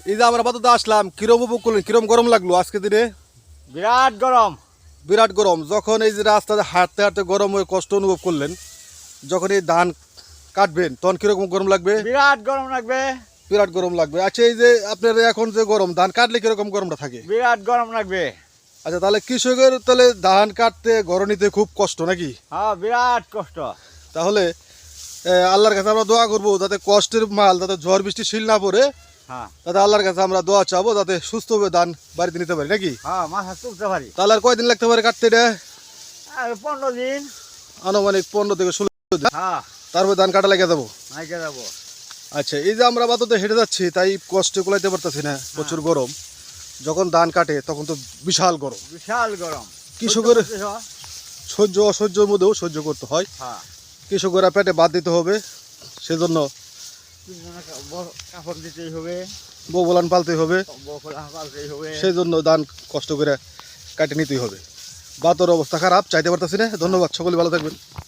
এই যে আমরা বাদতে আসলাম, কিরম উপভোগ করলেন, কিরম গরম লাগলো আজকে দিনে? বিরাট গরম। বিরাট গরম। যখন এই যে রাস্তাতে হাঁটতে হাঁটতে গরম হয়ে কষ্ট অনুভব করলেন, যখন এই ধান কাটবেন তখন কিরকম গরম লাগবে? বিরাট গরম লাগবে। বিরাট গরম লাগবে। আচ্ছা, এই যে আপনার এখন যে গরম, ধান কাটলে কিরকম গরমটা থাকে? বিরাট গরম লাগবে। আচ্ছা, তাহলে কৃষকের তাহলে ধান কাটতে গরম নিতে খুব কষ্ট নাকি? হ্যাঁ, বিরাট কষ্ট। তাহলে আল্লাহর কাছে আমরা দোয়া করবো যাতে কষ্টের মাল যাতে ঝড় বৃষ্টি শিল না পড়ে, হ্যাঁ যাতে আল্লাহর কাছে আমরা দোয়া চাবো যাতে সুস্থভাবে ধান বাড়িতে নিতে পারি নাকি? হ্যাঁ, মাথা তুলতে পারি। তাহলে আর কয়দিন লাগতে পারে কাটতে এটা? আর 15 দিন। আনুমানিক 15 থেকে 16 দিন। হ্যাঁ, তারপরে ধান কাটা লেগে যাবো। নাইকে যাবো। আচ্ছা, এই যে আমরা বাদতে হেঁটে যাচ্ছি তাই কষ্ট কুলাইতে পারতেছি না, প্রচুর গরম। যখন ধান কাটে তখন তো বিশাল গরম। বিশাল গরম। কৃষকের সহ্য করতে হয়। সহ্য অসহ্যের মধ্যেও সহ্য করতে হয়। হ্যাঁ, কৃষকেরা পেটে বাদ দিতে হবে, সেজন্য কাপড় দিতেই হবে, বউ বলান পালতে হবে, বকলা পালতেই হবে। সেই জন্য ধান কষ্ট করে কাটে নিতেই হবে। বাতর অবস্থা খারাপ, চাইতে পারতেছি না। ধন্যবাদ, সকলে ভালো থাকবেন।